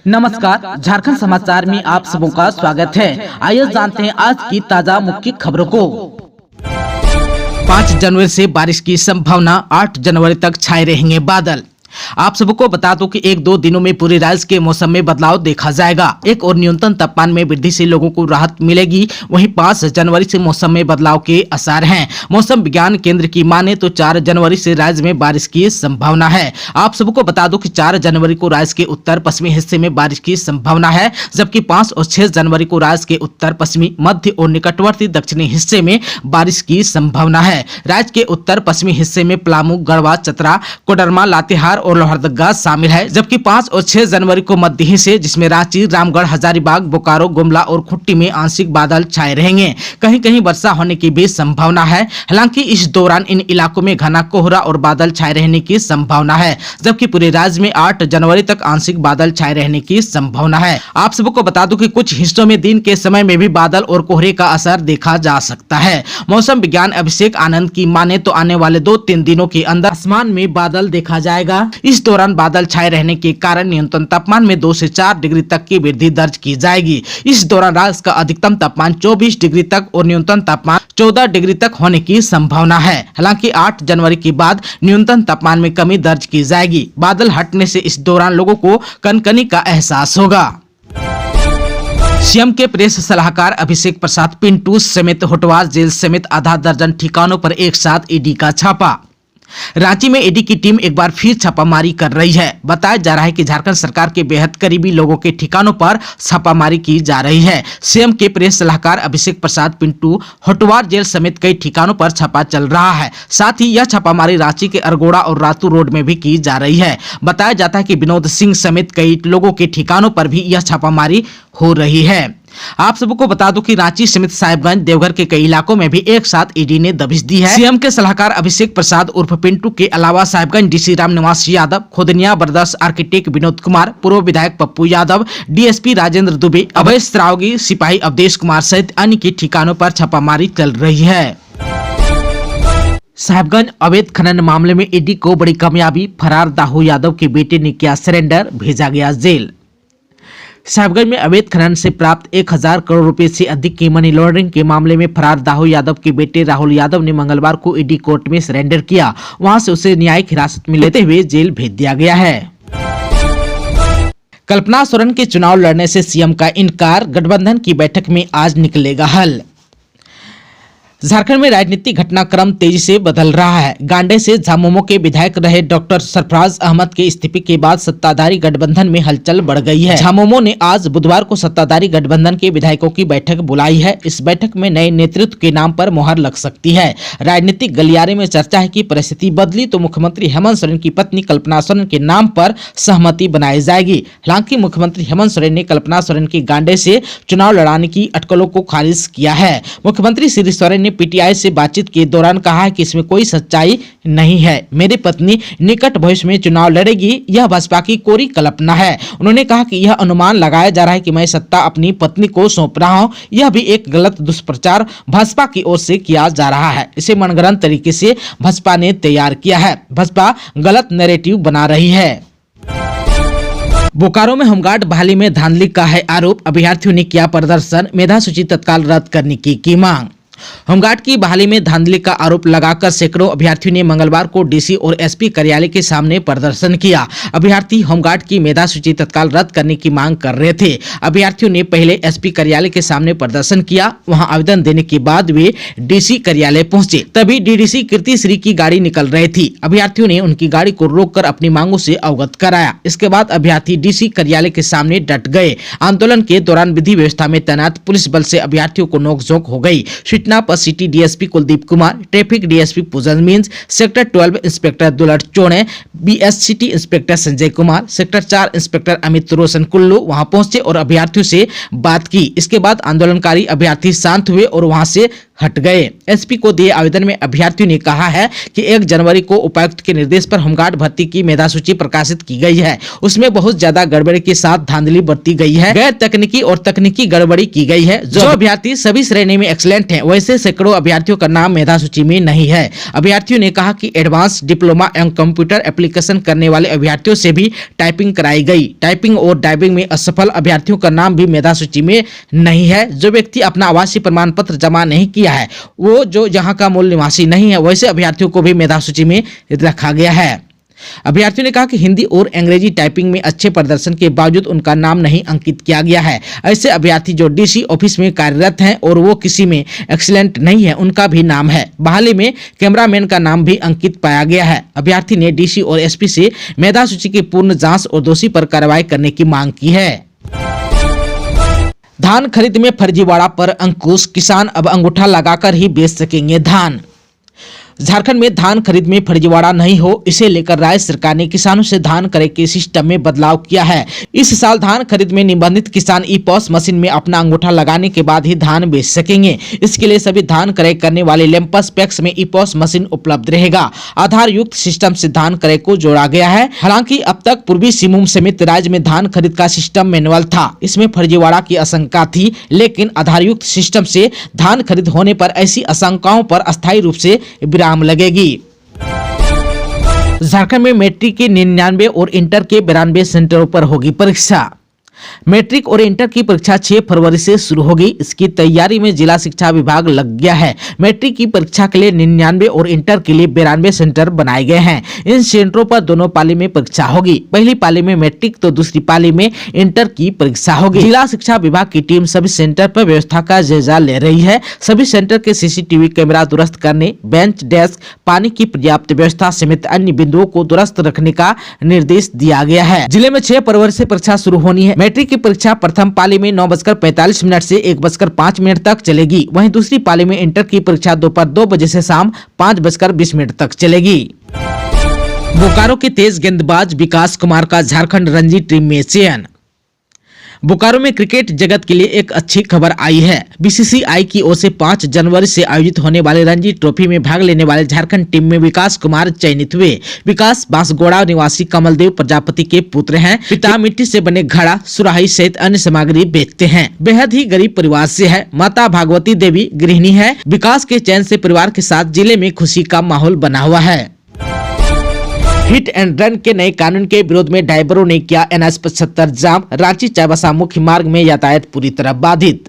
नमस्कार, झारखंड समाचार में आप सबों का स्वागत है। आइए जानते हैं आज की ताजा मुख्य खबरों को। 5 जनवरी से बारिश की संभावना, 8 जनवरी तक छाए रहेंगे बादल। आप सबको बता दूं कि 1-2 दिनों में पूरे राज्य के मौसम में बदलाव देखा जाएगा। एक और न्यूनतम तापमान में वृद्धि से लोगों को राहत मिलेगी। वहीं 5 जनवरी से मौसम में बदलाव के आसार हैं। मौसम विज्ञान केंद्र की माने तो 4 जनवरी से राज्य में बारिश की संभावना है। आप सबको बता दूं कि 4 जनवरी को राज्य के उत्तर पश्चिमी हिस्से में बारिश की संभावना है, जबकि 5 और 6 जनवरी को राज्य के उत्तर पश्चिमी, मध्य और निकटवर्ती दक्षिणी हिस्से में बारिश की संभावना है। राज्य के उत्तर पश्चिमी हिस्से में पलामू, गढ़वा, चतरा, कोडरमा, लातेहार और लोहरदगा शामिल है, जबकि 5 और 6 जनवरी को मध्य हिस्से जिसमें रांची, रामगढ़, हजारीबाग, बोकारो, गुमला और खुट्टी में आंशिक बादल छाए रहेंगे। कहीं कहीं वर्षा होने की भी संभावना है। हालांकि इस दौरान इन इलाकों में घना कोहरा और बादल छाए रहने की संभावना है, जबकि पूरे राज्य में 8 जनवरी तक आंशिक बादल छाए रहने की संभावना है। आप सबको बता दूं कि कुछ हिस्सों में दिन के समय में भी बादल और कोहरे का असर देखा जा सकता है। मौसम विज्ञान अभिषेक आनंद की माने तो आने वाले 2-3 दिनों के अंदर आसमान में बादल देखा जाएगा। इस दौरान बादल छाए रहने के कारण न्यूनतम तापमान में 2 से 4 डिग्री तक की वृद्धि दर्ज की जाएगी। इस दौरान राज्य का अधिकतम तापमान 24 डिग्री तक और न्यूनतम तापमान 14 डिग्री तक होने की संभावना है। हालांकि 8 जनवरी के बाद न्यूनतम तापमान में कमी दर्ज की जाएगी। बादल हटने से इस दौरान लोगों को कनकनी का एहसास होगा। सीएम के प्रेस सलाहकार अभिषेक प्रसाद पिंटू समेत होटवार जेल समेत आधा दर्जन ठिकानों पर एक साथ ईडी का छापा। रांची में ईडी की टीम एक बार फिर छापामारी कर रही है। बताया जा रहा है कि झारखंड सरकार के बेहद करीबी लोगों के ठिकानों पर छापामारी की जा रही है। सीएम के प्रेस सलाहकार अभिषेक प्रसाद पिंटू होटवार जेल समेत कई ठिकानों पर छापा चल रहा है। साथ ही यह छापामारी रांची के अरगोड़ा और रातू रोड में भी की जा रही है। बताया जाता है कि विनोद सिंह समेत कई लोगों के ठिकानों पर भी यह छापामारी हो रही है। आप सबको बता दूं कि रांची समेत साहिबगंज, देवघर के कई इलाकों में भी एक साथ ईडी ने दबिश दी है। सीएम के सलाहकार अभिषेक प्रसाद उर्फ पिंटू के अलावा Sahibganj DC Ramniwas Yadav, Khodania brothers architect Vinod Kumar, पूर्व विधायक पप्पू यादव, डीएसपी राजेंद्र दुबे, अभय श्रावगी, सिपाही अवधेश कुमार सहित अन्य के ठिकानों पर छापामारी चल रही है। साहिबगंज अवैध खनन मामले में ईडी को बड़ी कामयाबी, फरार दाऊ यादव के बेटे ने किया सरेंडर, भेजा गया जेल। साहिबगंज में अवैध खनन से प्राप्त 1000 करोड़ रुपए से अधिक की मनी लॉन्ड्रिंग के मामले में फरार दाऊ यादव के बेटे राहुल यादव ने मंगलवार को ईडी कोर्ट में सरेंडर किया। वहां से उसे न्यायिक हिरासत में लेते हुए जेल भेज दिया गया है। कल्पना सोरेन के चुनाव लड़ने से सीएम का इनकार, गठबंधन की बैठक में आज निकलेगा हल। झारखंड में राजनीतिक घटनाक्रम तेजी से बदल रहा है। गांडे से झामुमो के विधायक रहे डॉक्टर सरफराज अहमद के इस्तीफे के बाद सत्ताधारी गठबंधन में हलचल बढ़ गई है। झामुमो ने आज बुधवार को सत्ताधारी गठबंधन के विधायकों की बैठक बुलाई है। इस बैठक में नए नेतृत्व के नाम पर मुहर लग सकती है। राजनीतिक गलियारे में चर्चा है कि परिस्थिति बदली तो मुख्यमंत्री हेमंत सोरेन की पत्नी कल्पना सोरेन के नाम पर सहमति बनाई जाएगी। हालांकि मुख्यमंत्री हेमंत सोरेन ने कल्पना सोरेन की गांडे से चुनाव लड़ाने की अटकलों को खारिज किया है। मुख्यमंत्री श्री सोरेन ने पीटीआई से बातचीत के दौरान कहा है कि इसमें कोई सच्चाई नहीं है। मेरी पत्नी निकट भविष्य में चुनाव लड़ेगी, यह भाजपा की कोरी कल्पना है। उन्होंने कहा कि यह अनुमान लगाया जा रहा है कि मैं सत्ता अपनी पत्नी को सौंप रहा हूं। यह भी एक गलत दुष्प्रचार भाजपा की ओर से किया जा रहा है। इसे मनगढ़ंत तरीके से भाजपा ने तैयार किया है। भाजपा गलत नैरेटिव बना रही है। बोकारो में होमगार्ड बहाली में धांधली का है आरोप, अभ्यर्थियों ने किया प्रदर्शन, मेधा सूची तत्काल रद्द करने की मांग। होमगार्ड की बहाली में धांधली का आरोप लगाकर सैकड़ों अभ्यर्थियों ने मंगलवार को डीसी और एसपी कार्यालय के सामने प्रदर्शन किया। अभ्यर्थी होमगार्ड की मेधा सूची तत्काल रद्द करने की मांग कर रहे थे। अभ्यर्थियों ने पहले एसपी कार्यालय के सामने प्रदर्शन किया। वहां आवेदन देने के बाद वे डीसी कार्यालय पहुंचे, तभी डीडीसी कीर्ति श्री की गाड़ी निकल रही थी। अभ्यर्थियों ने उनकी गाड़ी को रोककर अपनी मांगों से अवगत कराया। इसके बाद अभ्यर्थी डीसी कार्यालय के सामने डट गए। आंदोलन के दौरान विधि व्यवस्था में तैनात पुलिस बल से अभ्यर्थियों को नोकझोंक हो गई। पर city DSP Kuldeep Kumar, traffic DSP Pujan Meens, sector 12 inspector Dulat Chaude, BSCT inspector Sanjay Kumar, sector 4 inspector Amit Roshan Kullu वहां पहुंचे और अभ्यर्थियों से बात की। इसके बाद आंदोलनकारी अभ्यर्थी शांत हुए और वहां से हट गए। एसपी को दिए आवेदन में अभ्यर्थियों ने कहा है कि 1 जनवरी को उपायुक्त के निर्देश पर होमगार्ड भर्ती की मेधा सूची प्रकाशित की गई है। उसमें बहुत ज्यादा गड़बड़ी के साथ धांधली बरती गई है, गैर तकनीकी और तकनीकी गड़बड़ी की गई है। जो अभ्यर्थी सभी श्रेणी में एक्सीलेंट हैं, वैसे सैकड़ों अभ्यर्थियों का नाम मेधा सूची में नहीं है। अभ्यर्थियों ने कहा कि एडवांस डिप्लोमा एवं कंप्यूटर एप्लीकेशन करने वाले अभ्यर्थियों से भी टाइपिंग कराई गई। टाइपिंग और टाइपिंग में असफल अभ्यर्थियों का नाम भी मेधा सूची में नहीं है। जो व्यक्ति अपना आवासीय प्रमाण पत्र जमा नहीं किया है, वो जो यहाँ का मूल निवासी नहीं है, वैसे अभ्यर्थियों को भी मेधा सूची में रखा गया है। अभ्यर्थियों ने कहा कि हिंदी और अंग्रेजी टाइपिंग में अच्छे प्रदर्शन के बावजूद उनका नाम नहीं अंकित किया गया है। ऐसे अभ्यर्थी जो डीसी ऑफिस में कार्यरत हैं और वो किसी में एक्सीलेंट नहीं है, उनका भी नाम है। बहाली में कैमरामैन का नाम भी अंकित पाया गया है। अभ्यर्थी ने डीसी और एसपी से मेधा सूची की पूर्ण जांच और दोषी पर कार्रवाई करने की मांग की है। धान खरीद में फर्जीवाड़ा पर अंकुश, किसान अब अंगूठा लगाकर ही बेच सकेंगे धान। झारखंड में धान खरीद में फर्जीवाड़ा नहीं हो, इसे लेकर राज्य सरकार ने किसानों से धान क्रय के सिस्टम में बदलाव किया है। इस साल धान खरीद में निबंधित किसान ई-पॉस मशीन में अपना अंगूठा लगाने के बाद ही धान बेच सकेंगे। इसके लिए सभी धान क्रय करने वाले लैंपस पैक्स में ई-पॉस मशीन उपलब्ध रहेगा। आधार युक्त सिस्टम से धान क्रय को जोड़ा गया है। हालांकि अब तक पूर्वी सिंहभूम समेत राज्य में धान खरीद का सिस्टम मैनुअल था, इसमें फर्जीवाड़ा की आशंका थी, लेकिन आधार युक्त सिस्टम से धान खरीद होने पर ऐसी आशंकाओं पर अस्थायी रूप से विराम लगेगी। झारखंड में मैट्रिक के 99 और इंटर के 92 सेंटरों पर होगी परीक्षा। मैट्रिक और इंटर की परीक्षा 6 फरवरी से शुरू होगी। इसकी तैयारी में जिला शिक्षा विभाग लग गया है। मैट्रिक की परीक्षा के लिए 99 और इंटर के लिए 92 सेंटर बनाए गए हैं। इन सेंटरों पर दोनों पाली में परीक्षा होगी। पहली पाली में मैट्रिक तो दूसरी पाली में इंटर की परीक्षा होगी। जिला शिक्षा विभाग की टीम सभी सेंटर पर व्यवस्था का जायजा ले रही है। सभी सेंटर के सीसीटीवी कैमरा दुरुस्त करने, बेंच डेस्क, पानी की पर्याप्त व्यवस्था समेत अन्य बिंदुओं को दुरुस्त रखने का निर्देश दिया गया है। जिले में 6 फरवरी से परीक्षा शुरू होनी है। मैट्रिक की परीक्षा प्रथम पाली में 9:45 से 1:05 तक चलेगी। वहीं दूसरी पाली में इंटर की परीक्षा दोपहर 2 बजे से शाम 5:20 तक चलेगी। बोकारो के तेज गेंदबाज विकास कुमार का झारखंड रणजी टीम में चयन। बोकारो में क्रिकेट जगत के लिए एक अच्छी खबर आई है। बीसीसीआई की ओर से 5 जनवरी से आयोजित होने वाले रणजी ट्रॉफी में भाग लेने वाले झारखंड टीम में विकास कुमार चयनित हुए। विकास बांसगोड़ा निवासी कमलदेव प्रजापति के पुत्र हैं। पिता मिट्टी से बने घड़ा, सुराही सहित अन्य सामग्री बेचते हैं। बेहद ही गरीब परिवार से है। माता भागवती देवी गृहिणी है। विकास के चयन से परिवार के साथ जिले में खुशी का माहौल बना हुआ है। हिट एंड रन के नए कानून के विरोध में ड्राइवरों ने किया NH 75 जाम। रांची चाईबासा मुख्य मार्ग में यातायात पूरी तरह बाधित।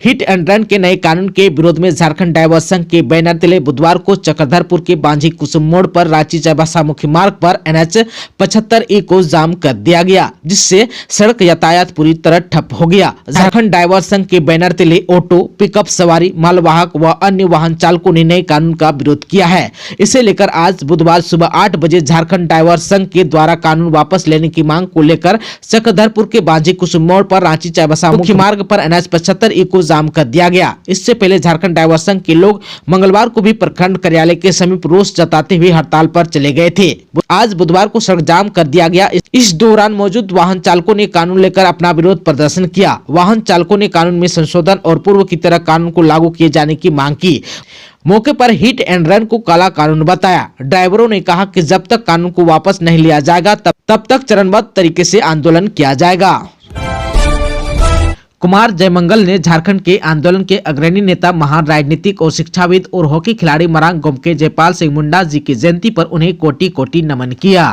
हिट एंड रन के नए कानून के विरोध में झारखंड ड्राइवर संघ के बैनर तले बुधवार को चक्रधरपुर के बांझी कुसुम मोड़ पर रांची चाईबासा मुख्य मार्ग पर NH 75E को जाम कर दिया गया, जिससे सड़क यातायात पूरी तरह ठप हो गया। झारखंड ड्राइवर संघ के बैनर तले ऑटो, पिकअप सवारी, मालवाहक व अन्य वाहन चालकों ने नए कानून का विरोध किया है। इसे लेकर आज बुधवार सुबह 8 बजे झारखंड ड्राइवर संघ के द्वारा कानून वापस लेने की मांग को लेकर चक्रधरपुर के बांझी कुसुम मोड़ पर रांची चाईबासा मुख्य मार्ग पर NH 75E को जाम कर दिया गया। इससे पहले झारखंड ड्राइवर संघ के लोग मंगलवार को भी प्रखंड कार्यालय के समीप रोष जताते हुए हड़ताल पर चले गए थे। आज बुधवार को सड़क जाम कर दिया गया। इस दौरान मौजूद वाहन चालकों ने कानून लेकर अपना विरोध प्रदर्शन किया। वाहन चालकों ने कानून में संशोधन और पूर्व की तरह कानून को लागू किए जाने की मांग की। मौके पर हिट एंड रन को काला कानून बताया। ड्राइवरों ने कहा कि जब तक कानून को वापस नहीं लिया जाएगा तब तक चरणबद्ध तरीके से आंदोलन किया जाएगा। कुमार जयमंगल ने झारखंड के आंदोलन के अग्रणी नेता, महान राजनीतिक और शिक्षाविद और हॉकी खिलाड़ी मरांग गोम के जयपाल सिंह मुंडा जी की जयंती पर उन्हें कोटि कोटि नमन किया।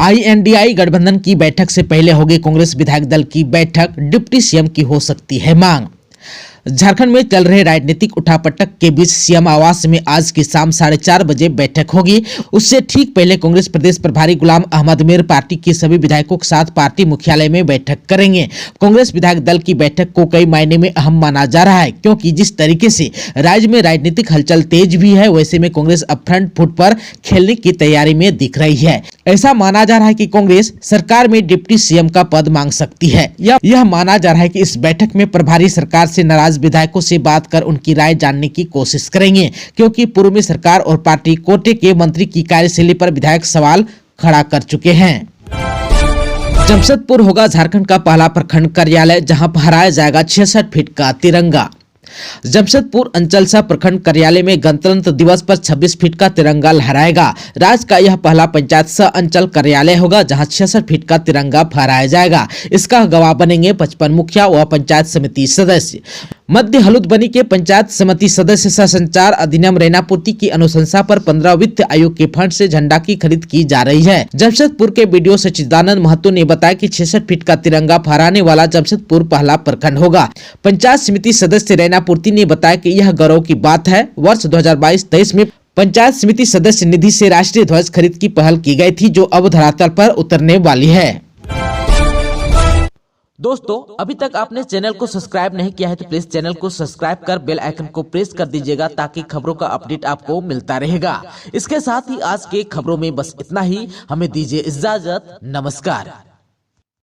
INDI गठबंधन की बैठक से पहले होगी कांग्रेस विधायक दल की बैठक, डिप्टी सीएम की हो सकती है मांग। झारखंड में चल रहे राजनीतिक उठापटक के बीच सीएम आवास में आज की शाम 4:30 बजे बैठक होगी। उससे ठीक पहले कांग्रेस प्रदेश प्रभारी गुलाम अहमद मीर पार्टी के सभी विधायकों के साथ पार्टी मुख्यालय में बैठक करेंगे। कांग्रेस विधायक दल की बैठक को कई मायने में अहम माना जा रहा है, क्योंकि जिस तरीके से राज्य में राजनीतिक हलचल तेज भी है, वैसे में कांग्रेस अब फ्रंट फुट पर खेलने की तैयारी में दिख रही है। ऐसा माना जा रहा है कि कांग्रेस सरकार में डिप्टी सीएम का पद मांग सकती है। यह माना जा रहा है कि इस बैठक में प्रभारी सरकार से नाराज विधायकों से बात कर उनकी राय जानने की कोशिश करेंगे, क्योंकि पूर्व में सरकार और पार्टी कोटे के मंत्री की कार्यशैली पर विधायक सवाल खड़ा कर चुके हैं। जमशेदपुर होगा झारखंड का पहला प्रखंड कार्यालय, जहां फहराया जाएगा 66 फीट का तिरंगा। जमशेदपुर अंचल सह प्रखंड कार्यालय में गणतंत्र दिवस पर 26 फीट का तिरंगा लहराएगा। राज्य का यह पहला पंचायत सह अंचल कार्यालय होगा जहां 66 फीट का तिरंगा फहराया जाएगा। इसका गवाह बनेंगे 55 मुखिया व पंचायत समिति सदस्य। मध्य हलुदबनी के पंचायत समिति सदस्य सह संचार अधिनियम रैनापूर्ति की अनुशंसा पर 15 वित्त आयोग के फंड से झंडा की खरीद की जा रही है। जमशेदपुर के बीडीओ सचिदानंद महतो ने बताया कि 66 फीट का तिरंगा फहराने वाला जमशेदपुर पहला प्रखंड होगा। पंचायत समिति सदस्य रैनापूर्ति ने बताया कि यह गौरव की बात है। वर्ष 2022-23 में पंचायत समिति सदस्य निधि से राष्ट्रीय ध्वज खरीद की पहल की गई थी, जो अब धरातल पर उतरने वाली है। दोस्तों, अभी तक आपने चैनल को सब्सक्राइब नहीं किया है तो प्लीज चैनल को सब्सक्राइब कर बेल आइकन को प्रेस कर दीजिएगा ताकि खबरों का अपडेट आपको मिलता रहेगा। इसके साथ ही आज के खबरों में बस इतना ही। हमें दीजिए इजाजत। नमस्कार।